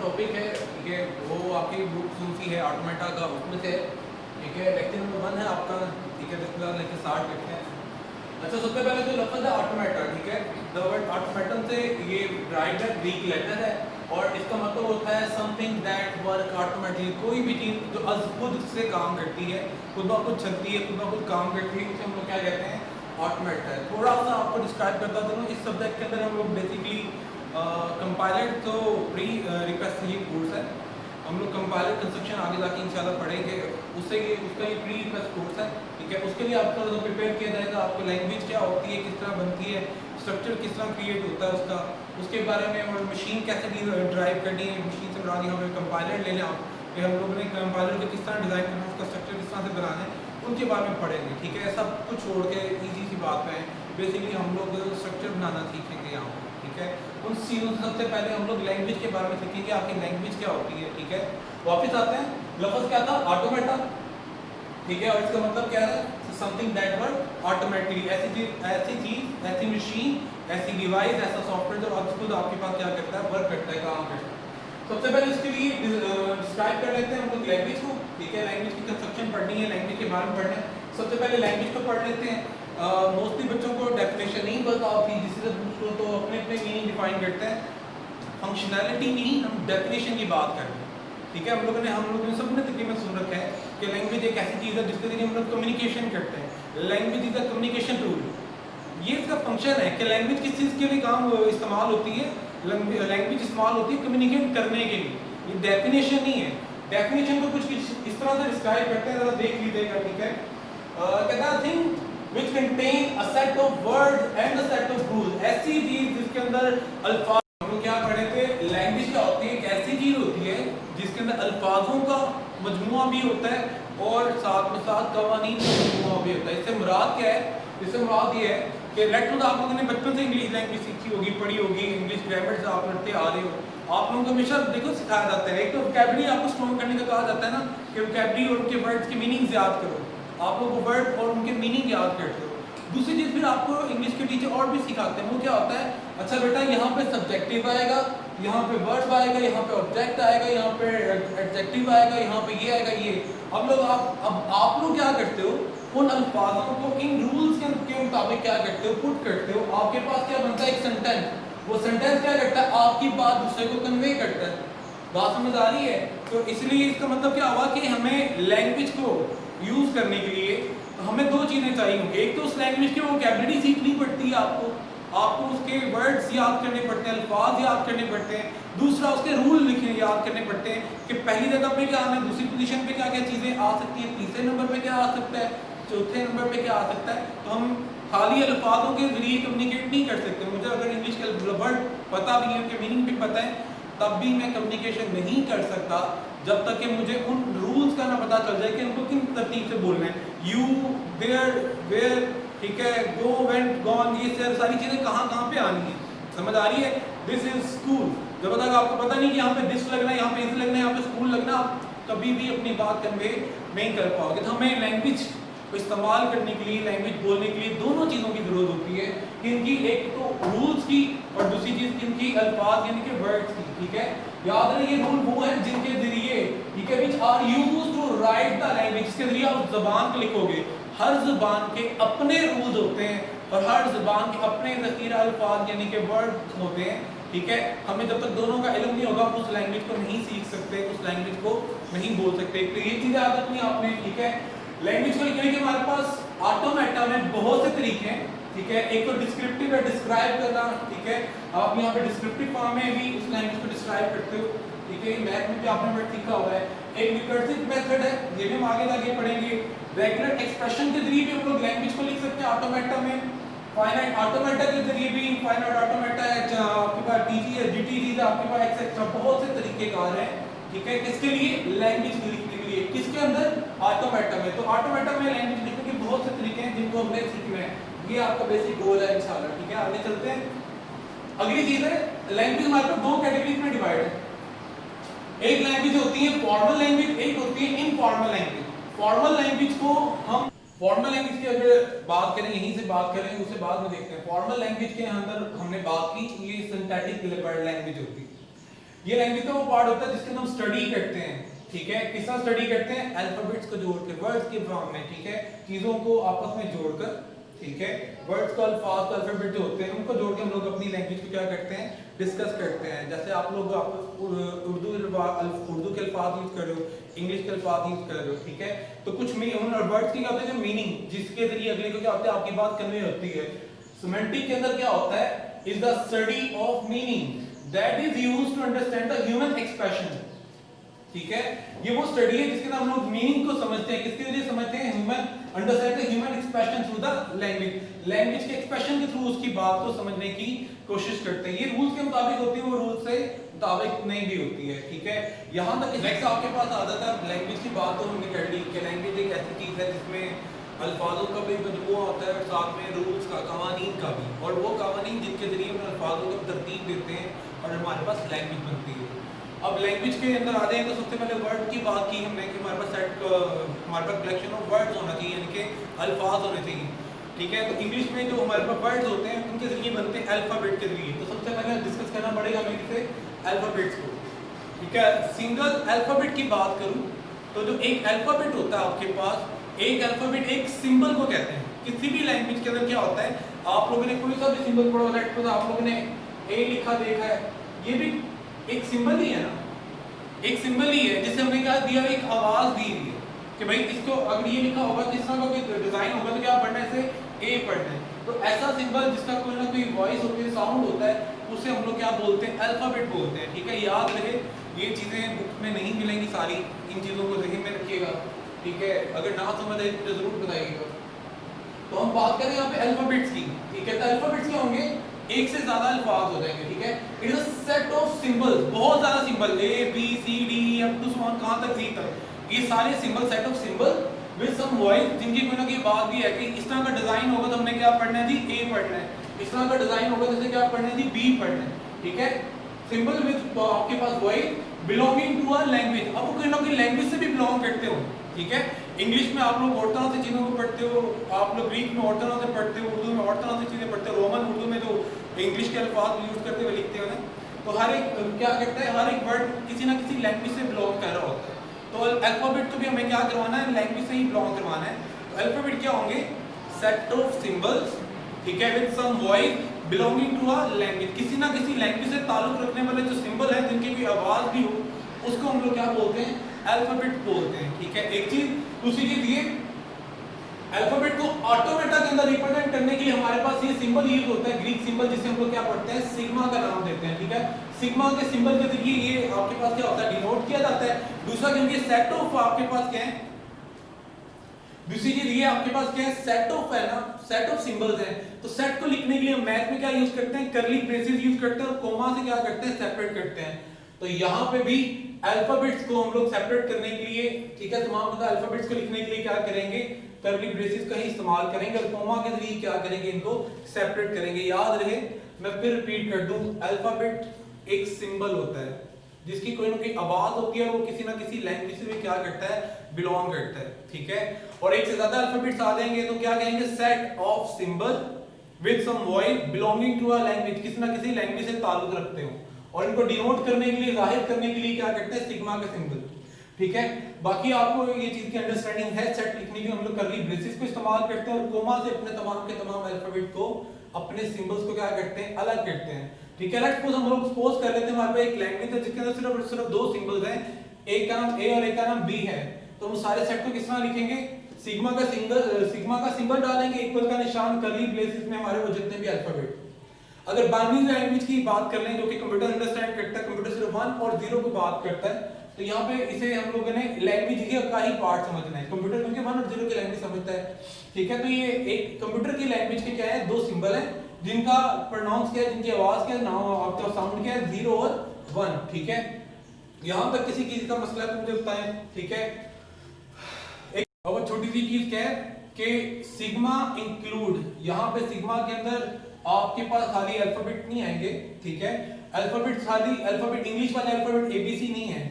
Topic है, ठीक है, वो आपकी बुक सूफी है ऑटोमेटा का, उसमें से ठीक है लेक्चर नंबर 1 है आपका, ठीक है, जिसमें लेक्चर 60 लिखते हैं। अच्छा, सबसे पहले जो लफ्ज़ है ऑटोमेटा, ठीक है, द वर्ड ऑटोमेटन से ये ड्राइव्ड है, ग्रीक लेटर है और इसका मतलब होता है समथिंग दैट वर्क ऑटोमेटिकली। कोई भी चीज़ जो खुद से काम करती है, खुद ब खुद चलती है, खुद ब खुद काम करती है, उसे हम लोग क्या कहते हैं, ऑटोमेट है। थोड़ा सा आपको डिस्क्राइब करता चलूँ, इस सब्जेक्ट के अंदर हम लोग बेसिकली कंपाइलर तो प्री रिक्वेस्ट ही कोर्स है, हम लोग कंपाइलर कंस्ट्रक्शन आगे जाके इंशाल्लाह पढ़ेंगे, उससे ये उसका ये प्री रिक्वेस्ट कोर्स है, ठीक है। उसके लिए आपको प्रिपेयर किया जाएगा, आपको लैंग्वेज क्या होती है, किस तरह बनती है, स्ट्रक्चर किस तरह क्रिएट होता है उसका, उसके बारे में, और मशीन कैसे ड्राइव करनी है, मशीन से बनानी है, हमें कंपाइलर ले लें आप, कि हम लोगों ने कंपाइलर को किस तरह डिज़ाइन करना है, उसका स्ट्रक्चर किस तरह से बनाना है, उनके बारे में पढ़ेंगे, ठीक है। सब कुछ छोड़ के ईजी सी बात पे बेसिकली हम लोग स्ट्रक्चर बनाना सीखेंगे यहाँ पर, ठीक है। उन चीज़ों से सबसे पहले हम लोग लैंग्वेज के बारे में सीखेंगे, आपकी लैंग्वेज क्या होती है, ठीक है। वापस आते हैं, लफ्ज़ क्या था, ऑटोमेटा, ठीक है, और इसका मतलब क्या है, समथिंग दैट वर्क ऑटोमेटिकली, ऐसी चीज, ऐसी मशीन, ऐसी डिवाइस, ऐसा सॉफ्टवेयर जो आज खुद आपके पास क्या करता है, वर्क करता है, काम करता है। सबसे पहले इसके लिए डिस्क्राइब कर लेते हैं हम लोग लैंग्वेज को, ठीक है, लैंग्वेज की कंस्ट्रक्शन पढ़नी है, लैंग्वेज के बारे में पढ़ना है। सबसे पहले लैंग्वेज को पढ़ लेते हैं। मोस्टली बच्चों को डेफिनेशन नहीं पता होती, जिससे पूछो तो अपने अपने मीनिंग डिफाइन करते हैं, फंक्शनैलिटी नहीं, हम डेफिनेशन की बात करते हैं, ठीक है। हम लोगों ने सबने तकरीबन सुन रखा है कि लैंग्वेज एक ऐसी चीज़ है जिसके जरिए हम लोग कम्युनिकेशन करते हैं, language is a communication tool. ये इसका फंक्शन है कि लैंग्वेज किस चीज़ के लिए काम इस्तेमाल होती है, लैंग्वेज इस्तेमाल होती है कम्युनिकेट करने के लिए, ये डेफिनेशन नहीं है। डेफिनेशन को कुछ इस तरह से डिस्क्राइब करते हैं, जरा देख लीजिएगा, ठीक है। कहता है thing which contain a set of words and a set of rules, ऐसी चीज जिसके अंदर अल्फाज, हम लोग क्या पढ़े थे, लैंग्वेज क्या होती है, एक ऐसी चीज होती है जिसके अंदर अल्फाजों का मजमुआ भी होता है और साथ में साथ कवानीन का मजमुआ भी होता है। इससे मुराद क्या है, इससे मुराद ये है कि लेट आप लोगों ने बचपन से इंग्लिश लैंग्वेज सीखी होगी, पढ़ी होगी, इंग्लिश ग्रामर से आप पढ़ते आ रहे हो, आप लोगों को हमेशा देखो सिखाया जाता है, एक तो वोकैबुलरी आपको स्ट्रॉन्ग करने का कहा जाता है ना, कि वोकैबुलरी और उनके वर्ड्स के मीनिंग्स याद करो, आप लोग वो वर्ड और उनके मीनिंग याद करते हो। दूसरी चीज़ फिर आपको इंग्लिश के टीचर और भी सिखाते हैं, वो क्या होता है, अच्छा बेटा यहाँ पे सब्जेक्टिव आएगा, यहाँ पे वर्ब आएगा, यहाँ पे ऑब्जेक्ट आएगा, यहाँ पे एडजेक्टिव आएगा, यहाँ पे ये आएगा, ये अब आप लोग क्या करते हो, उन अल्फाजों को इन रूल्स के मुताबिक क्या करते हो, पुट करते हो, आपके पास क्या बनता है, एक सेंटेंस, वो सेंटेंस क्या करता है, आपकी बात दूसरे को कन्वे करता है। बात समझ आ रही है? तो इसलिए इसका मतलब क्या हुआ कि हमें लैंग्वेज को यूज करने के लिए हमें दो चीज़ें चाहिए होंगी, एक तो उस लैंग्वेज की वोकैबुलरी सीखनी पड़ती है, आपको उसके वर्ड्स याद करने पड़ते हैं, अल्फाज याद करने पड़ते हैं, दूसरा उसके रूल लिखने याद करने पड़ते हैं कि पहली जगह पे क्या आना है, दूसरी पोजीशन पे क्या क्या चीज़ें आ सकती हैं, तीसरे नंबर पे क्या आ सकता है, चौथे नंबर पे क्या आ सकता है। तो हम खाली अल्फाजों के जरिए कम्युनिकेट नहीं कर सकते, मुझे अगर इंग्लिश के वर्ड पता भी है, उनके मीनिंग भी पता है, तब भी मैं कम्युनिकेशन नहीं कर सकता जब तक कि मुझे उन रूल्स का ना पता चल जाए कि उनको किन तरतीब से बोलना है, यू, देयर, वेयर, ठीक है, गो, वेंट, गॉन, ये सारी चीज़ें कहाँ कहाँ पे आनी है, समझ आ रही है। दिस इज स्कूल, जब तक आपको पता नहीं कि यहाँ पे दिस लगना है, यहाँ पे इस लगना है, यहाँ पे स्कूल लगना, आप कभी भी अपनी बात कन्वे नहीं कर पाओगे। तो हमें लैंग्वेज को इस्तेमाल करने के लिए, लैंग्वेज बोलने के लिए दोनों चीज़ों की ज़रूरत होती है, इनकी एक तो रूल्स की और दूसरी चीज़ इनकी अल्फाज यानी कि वर्ड्स की, ठीक है। याद रहे ये रूल वो है जिनके जरिए, ठीक है, which are used to write the language, इसके जरिए आप ज़बान को लिखोगे। हर ज़बान के अपने रूल्स होते हैं और हर ज़बान के अपने ज़ख़ीरा अल्फाज यानी कि वर्ड होते हैं, ठीक है। हमें जब तक दोनों का इल्म नहीं होगा उस लैंग्वेज को नहीं सीख सकते, उस लैंग्वेज को नहीं बोल सकते। तो ये चीज़ें याद रखनी आपने, ठीक है। लैंग्वेज को लिखने के हमारे पास ऑटोमेटा में बहुत से तरीके हैं, ठीक है। एक तो डिस्क्रिप्टिव है, डिस्क्राइब करना, ठीक है, आप यहाँ पे डिस्क्रिप्टिव फॉर्म में भी उस लैंग्वेज को डिस्क्राइब करते हो, ठीक है। मैथ में भी आपने वर्ड सीखा हुआ है। एक रिकर्सिव मेथड है, ये भी हम आगे पढ़ेंगे। रेगुलर एक्सप्रेशन के जरिए भी हम लोग लैंग्वेज को लिख सकते हैं ऑटोमेटा में। फाइनाइट ऑटोमेटा के जरिए भी, फाइनाइट ऑटोमेटा है, आपके पास टीजी है, जीटीजी है, आपके पास एक्सेट्रा बहुत से तरीकेकार हैं, ठीक है, किसके लिए, लैंग्वेज लिखने के लिए, किसके अंदर, ऑटोमेटा में। तो ऑटोमेटा में लैंग्वेज लिखने के बहुत से तरीके हैं जिनको हमने सीखना है, ये आपका बेसिक गोल है इंशाल्लाह, ठीक है। आगे चलते हैं। अगली चीज है, लैंग्वेज हमारे पास दो कैटेगरीज में डिवाइड है। एक लैंग्वेज होती है फॉर्मल लैंग्वेज, एक होती है इनफॉर्मल लैंग्वेज। फॉर्मल लैंग्वेज को हम, फॉर्मल लैंग्वेज की अगर बात करें, यहीं से बात करें, उससे बाद में देखते हैं। फॉर्मल लैंग्वेज के अंदर हमने बात की, ये सिंथेटिक लैंग्वेज होती है, ये लैंग्वेज का वो पार्ट होता है जिसके अंदर हम स्टडी करते हैं, ठीक है। किस तरह स्टडी करते हैं? अल्फाबेट्स को जोड़ के, वर्ड्स के फॉर्म में, ठीक है, चीजों को आपस में जोड़कर, ठीक है, वर्ड्स को, अल्फाज को, अल्फाबेट जो होते हैं उनको जोड़ के हम लोग अपनी लैंग्वेज को क्या करते हैं? डिस्कस करते हैं। जैसे आप लोग उर्दू के अल्फाज यूज कर रहे हो, इंग्लिश के अल्फाज यूज कर रहे हो, ठीक है, तो कुछ वर्ड्स की क्या होते हैं, मीनिंग जिसके जरिए अगले को क्या होता है, आपकी बात कन्वे होती है। सिमेंटिक के अंदर क्या होता है? Is the study of meaning that is used to understand the human expression, ठीक है। ये वो स्टडी है जिसके अंदर हम लोग मीनिंग को समझते हैं, किसके जरिए समझते हैं? Human, understand the human expression through the language, language के एक्सप्रेशन के थ्रू उसकी बात को समझने की कोशिश करते हैं। ये रूल्स के मुताबिक होती है, वो रूल्स से मुताबिक नहीं भी होती है, ठीक है। यहाँ तक नेक्स्ट आपके पास आ जाता है लैंग्वेज की बात, तो हमने कर ली कि लैंग्वेज एक ऐसी चीज है जिसमें अल्फाजों का भी मजमूआ होता है और साथ में रूल्स का, कवानीन का भी, और वो कवानीन जिनके जरिए हम अल्फाजों को तरतीब देते हैं और हमारे पास लैंग्वेज बनती है। अब लैंग्वेज के अंदर आ जाए तो सबसे पहले वर्ड की बात की हमने कि हमारे पास कलेक्शन ऑफ वर्ड्स होना चाहिए, यानी कि अल्फाज होने चाहिए, ठीक है। तो इंग्लिश में जो हमारे पास वर्ड्स होते हैं उनके जरिए बनते हैं अल्फाबेट के जरिए। तो सबसे पहले डिस्कस करना पड़ेगा हमें इसे अल्फाबेट्स को, ठीक है। सिंगल अल्फाबेट की बात करूं तो जो एक अल्फाबेट होता है आपके पास, एक अल्फाबेट एक सिंबल को कहते हैं। किसी भी लैंग्वेज के अंदर क्या होता है, आप लोगों ने कोई सा भी सिंबल पढ़ा होगा, लेट्स सपोज आप लोगों ने ए लिखा देखा है, ये भी एक सिंबल ही है ना, एक सिंबल ही है जिसे हमने क्या दिया, एक आवाज दी है कि भाई इसको अगर ये लिखा होगा, किस तरह का कोई डिजाइन होगा तो क्या पढ़ना है, इसे ए पढ़ना है। तो ऐसा सिंबल जिसका कोई ना कोई वॉइस होती है, साउंड होता है, उसे हम लोग क्या बोलते हैं? अल्फाबेट बोलते हैं, ठीक है। याद रहे, ये चीजें बुक में नहीं मिलेंगी सारी, इन चीजों को ज़हन में रखिएगा, ठीक है। अगर ना समझ आए तो जरूर बताइएगा। तो हम बात करें यहाँ पे अल्फाबेट्स की, ठीक है। तो अल्फाबेट्स क्या होंगे? एक से ज्यादा अल्फाज हो जाएंगे, ठीक है। It is a set of symbols, बहुत ज्यादा symbol, A B C D up to so on, कहां तक जी तक, ये सारे symbol, set of symbol with some voice, जिनकी कोई ना कोई बात भी है कि इस तरह का डिजाइन होगा तो हमने क्या पढ़ना है जी? ए पढ़ना है। इस तरह का डिजाइन होगा जैसे क्या पढ़ना है जी? बी पढ़ना है, ठीक है। सिंबल विद आपके पास voice belonging to a language, अब कोई ना कोई लैंग्वेज से भी बिलोंग करते हो, ठीक है। इंग्लिश में आप लोग और तरह से चीजों को पढ़ते हो, आप लोग ग्रीक में और तरह से पढ़ते हो, उर्दू में और तरह से चीजें पढ़ते हो, रोमन उर्दू में जो इंग्लिश के अल्फाज यूज करते हुए लिखते हो ना, तो हर एक क्या करता है, हर एक वर्ड किसी ना किसी लैंग्वेज से बिलोंग कर रहा होता है। तो अल्फाबेट को भी हमें क्या करवाना है? लैंग्वेज से ही बिलोंग करवाना है। तो अल्फाबेट क्या होंगे? सेट ऑफ सिंबल्स, ठीक है, with some voice belonging to a language, किसी ना किसी लैंग्वेज से ताल्लुक रखने वाले जो सिंबल है, जिनकी कोई आवाज भी हो, उसको हम लोग क्या बोलते हैं? अल्फाबेट बोलते हैं, ठीक है। एक चीज, दूसरी चीज ये अल्फाबेट को ऑटोमेटा के अंदर रिप्रेजेंट करने के लिए हमारे पास ये सिंबल यूज होता है, ग्रीक सिंबल, जिसे हम लोग क्या पढ़ते हैं? सिग्मा का नाम देते हैं, ठीक है। सिग्मा के सिंबल के जरिए ये आपके पास क्या होता है? डिनोट किया जाता है। दूसरा क्योंकि सेट ऑफ आपके पास क्या है? दूसरी चीज ये आपके पास क्या है? सेट ऑफ है ना, सेट ऑफ सिंबल्स है। तो सेट को लिखने के लिए मैथ में क्या यूज करते हैं? कर्ली ब्रेसेस यूज करते हैं और कोमा से क्या करते हैं? सेपरेट करते हैं। तो यहाँ पे भी अल्फाबेट्स को हम लोग सेपरेट करने के लिए, ठीक है, तमाम अल्फाबेट्स को लिखने के लिए क्या करेंगे? कर्ली ब्रेसेस का ही इस्तेमाल करेंगे और कोमा के जरिए क्या करेंगे? इनको सेपरेट करेंगे। याद रहे, मैं फिर रिपीट कर दूं, अल्फाबेट एक सिंबल होता है जिसकी कोई ना कोई आवाज होती है और वो किसी ना किसी लैंग्वेज से भी क्या करता है? बिलोंग करता है, ठीक है। और एक से ज्यादा अल्फाबेट्स आ जाएंगे तो क्या कहेंगे? Set of symbol with some voice belonging to a language, किसी ना किसी लैंग्वेज से ताल्लुक रखते हो, और इनको डिनोट करने के लिए, जाहिर करने के लिए क्या करते हैं? सिग्मा का सिंबल, ठीक है। बाकी आपको ये चीज की अंडरस्टैंडिंग है। सेट लिखने के लिए हम लोग कर्ली ब्रेसेस को इस्तेमाल करते हैं और कोमा से अपने तमाम के तमाम अल्फाबेट को, अपने सिंबल्स को क्या करते हैं? अलग करते हैं, ठीक है। लेट्स सपोज हम लोग सपोज कर लेते हैं हमारे पास एक लैंग्वेज है जिसके अंदर सिर्फ दो सिंबल्स हैं, एक का नाम ए और एक का नाम बी है। तो हम सारे सेट को किस तरह लिखेंगे? सिग्मा का सिंबल डालेंगे, इक्वल का निशान, कर्ली ब्रेसेस में हमारे वो जितने भी अल्फाबेट। अगर बाइनरी लैंग्वेज की बात कर लें जो कि कंप्यूटर अंडरस्टैंड करता है, कंप्यूटर सिर्फ 1 और 0 को बात करता है, तो यहाँ पे इसे हम लोगों ने लैंग्वेज का ही पार्ट समझना है। कंप्यूटर क्योंकि 1 और 0 की लैंग्वेज समझता है, ठीक है। तो ये एक कंप्यूटर की लैंग्वेज के क्या है? दो सिंबल है जिनका प्रोनाउंस क्या है, जिनकी आवाज क्या है, नाम आपका साउंड क्या है? 0 और 1, ठीक है। यहां तक किसी चीज का मसला है तो मुझे बताएं, ठीक है। एक और छोटी सी चीज क्या है कि सिग्मा इंक्लूड, यहाँ पे सिग्मा के अंदर आपके पास खाली अल्फाबेट नहीं आएंगे, ठीक है। अल्फाबेट खाली अल्फाबेट इंग्लिश वाले अल्फाबेट एबीसी नहीं है।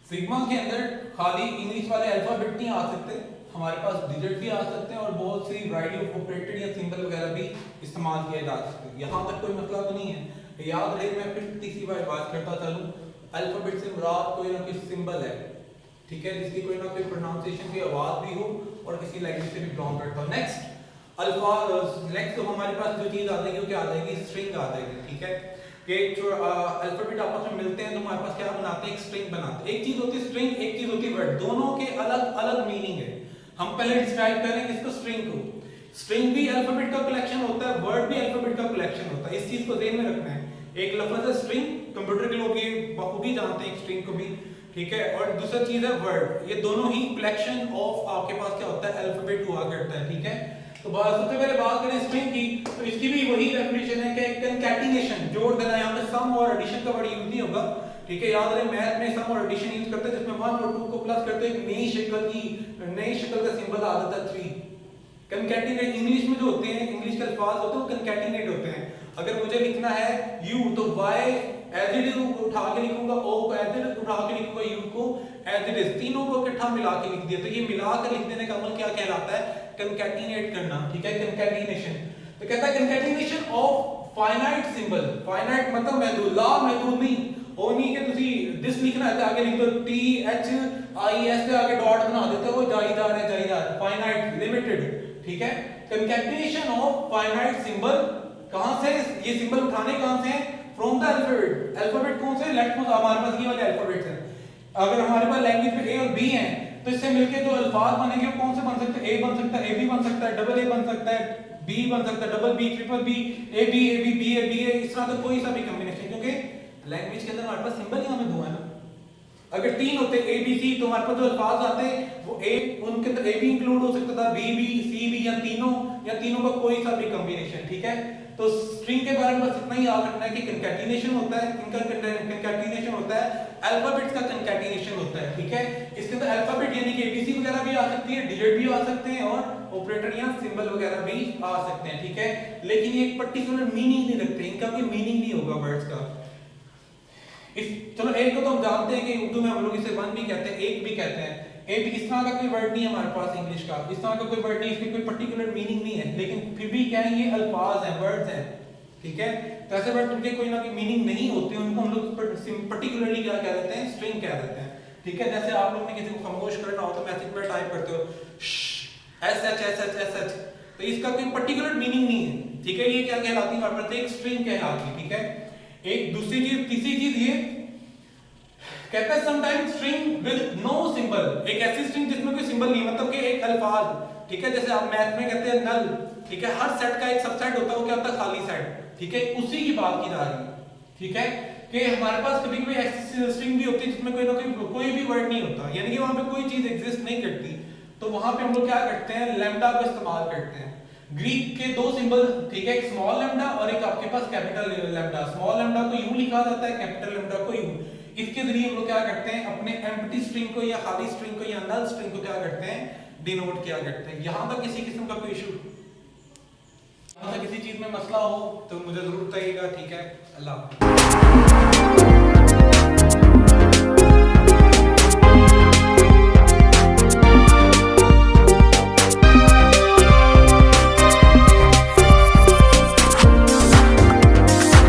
सिग्मा के अंदर खाली इंग्लिश वाले अल्फाबेट नहीं आ सकते, हमारे पास डिजिट भी आ सकते हैं और बहुत सी वैरायटी ऑफ ऑपरेटेड या सिंबल वगैरह भी इस्तेमाल किए जा सकते हैं। यहाँ तक कोई मतलब तो नहीं है। याद रहे, मैं फिर तीसरी बार बात करता चलूं, अल्फाबेट से मुराद कोई ना कोई सिंबल है, ठीक है, जिसकी कोई ना कोई प्रोनाउंसिएशन की आवाज भी हो और किसी लैंग्वेज से भी बिलोंग करता हो। नेक्स्ट नेक्स्ट तो हमारे पास जो चीज आ जाएगी वो क्या आ जाएगी, स्ट्रिंग आ जाएगी, ठीक है। कि जो अल्फाबेट आपस में मिलते हैं तो हमारे पास क्या बनाते हैं, एक स्ट्रिंग बनाते हैं। एक चीज होती है स्ट्रिंग, एक चीज होती है वर्ड, दोनों के अलग अलग मीनिंग है। हम पहले डिस्क्राइब करेंगे इसको स्ट्रिंग को। स्ट्रिंग भी अल्फाबेट का कलेक्शन होता है, वर्ड भी अल्फाबेट का कलेक्शन होता है, इस चीज को ध्यान में रखना है। एक लफ्ज है स्ट्रिंग, कंप्यूटर के लोग ये बखूबी जानते हैं स्ट्रिंग को भी, ठीक है। और दूसरा चीज है वर्ड, ये दोनों ही कलेक्शन ऑफ आपके पास क्या होता है, अल्फाबेट हुआ करता है, ठीक है। तो सबसे पहले बात करें स्ट्रिंग की, तो इसकी भी वही डेफिनेशन है कि कंकैटिनेशन, जोड़ देना। यहाँ पे सम और एडिशन का वर्ड यूज नहीं होगा, ठीक है। याद रहे मैथ में सम और एडिशन यूज करते हैं, जिसमें 1 और 2 को प्लस करते हैं, एक नई शक्ल का सिंबल आ जाता है 3। कंकैटिनेट इंग्लिश में जो होते हैं, इंग्लिश के अल्फाज होते हैं वो कंकैटिनेट होते हैं। अगर मुझे लिखना है यू, तो वाई एज इट इज उठा के लिखूंगा, ओ को एज इट इज उठा के लिखूंगा, यू को एज इट इज, तीनों को इकट्ठा मिला के लिख दिया। तो ये मिला कर लिख देने का अमल क्या कहलाता है, कंकैटिनेट करना, ठीक है, कंकैटिनेशन। तो कहता है concatenation of finite symbol. Finite मतलब महदूद, ला महदूद नहीं, वो नहीं कि तुसी दिस लिखना है तो आगे लिख दो टी एच आई एस से आगे डॉट बना देते हो, जायदार है जायदार, फाइनाइट लिमिटेड, ठीक है। कंकैटिनेशन ऑफ फाइनाइट सिंबल, कहां से ये सिंबल उठाने, कहां से, फ्रॉम द अल्फाबेट। अल्फाबेट कौन से, लेट्स सपोज हमारे पास ये वाले अल्फाबेट्स हैं। अगर हमारे पास लैंग्वेज में ए और बी हैं तो इससे मिलके जो अल्फाज बनेंगे कौन से बन सकते हैं, ए बन सकता है, ए बी बन सकता है, डबल ए बन सकता है, बी बन सकता है, double B, triple B, A B B A, इस तरह का कोई सा भी कॉम्बिनेशन, क्योंकि लैंग्वेज के अंदर हमारे पास सिंबल ही हमें दो है ना। अगर 3 होते ए बी सी तो हमारे पास जो अल्फाज आते हैं वो ए, उनके अंदर ए भी इंक्लूड हो सकता था, बी बी सी बी, या तीनों का कोई सा भी कॉम्बिनेशन, ठीक है। तो स्ट्रिंग के बारे में बस इतना ही याद रखना है कि कंकैटिनेशन होता है, इनका कंकैटिनेशन होता है, अल्फाबेट्स का कंकैटिनेशन होता है, ठीक है। इसके अंदर अल्फाबेट यानी कि एबीसी वगैरह भी आ सकती है, डिजिट भी आ सकते हैं, और ऑपरेटर या सिंबल वगैरह भी आ सकते हैं, ठीक है। लेकिन ये एक पर्टिकुलर मीनिंग नहीं रखते, इनका कोई मीनिंग नहीं होगा वर्ड्स का। चलो एक को तो हम जानते हैं कि उर्दू में हम लोग इसे वन भी कहते हैं, एक भी कहते हैं। एक इस तरह का कोई वर्ड नहीं है हमारे पास इंग्लिश का, इस तरह का कोई वर्ड नहीं, इसकी कोई पर्टिकुलर मीनिंग नहीं है, लेकिन फिर भी क्या है, ये अल्फाज हैं, वर्ड्स हैं, ठीक है। तो ऐसे वर्ड जिनके कोई ना कोई मीनिंग नहीं होते उनको हम लोग पर्टिकुलरली क्या कह देते हैं, स्ट्रिंग कह देते हैं, ठीक है। जैसे आप लोग ने किसी को खामोश करना हो तो मैसेज में टाइप करते हो S H S H S H, तो इसका कोई पर्टिकुलर मीनिंग नहीं है, ठीक है। ये क्या कहलाती है हमारे पास, एक स्ट्रिंग कहलाती है, ठीक है। एक दूसरी चीज, तीसरी चीज ये कहता है sometimes string with no symbol, एक ऐसी स्ट्रिंग जिसमें कोई सिंबल नहीं, मतलब कि एक अल्फाज, ठीक है। जैसे आप मैथ में कहते हैं नल, ठीक है, हर सेट का एक सबसेट होता है, वो क्या होता है, खाली सेट, ठीक है। उसी की बात की जा रही है, ठीक है, कि हमारे पास कभी कभी ऐसी स्ट्रिंग भी होती है जिसमें कोई ना कोई भी वर्ड नहीं होता, यानी कि वहां पे कोई चीज एग्जिस्ट नहीं करती, तो वहां पे हम लोग क्या करते हैं, लैम्डा का इस्तेमाल करते हैं। ग्रीक के दो सिंबल, ठीक है, एक स्मॉल लैम्डा और एक आपके पास कैपिटल लैम्डा। स्मॉल लैम्डा को यू लिखा जाता है, कैपिटल लैम्डा को यू। इसके जरिए हम लोग क्या करते हैं, अपने एम्प्टी स्ट्रिंग को या खाली स्ट्रिंग को या नल स्ट्रिंग को क्या करते हैं, डिनोट किया करते हैं। यहां तक किसी किस्म का कोई इशू, यहां तक किसी चीज में मसला हो तो मुझे जरूर बताइएगा, ठीक है। अल्लाह।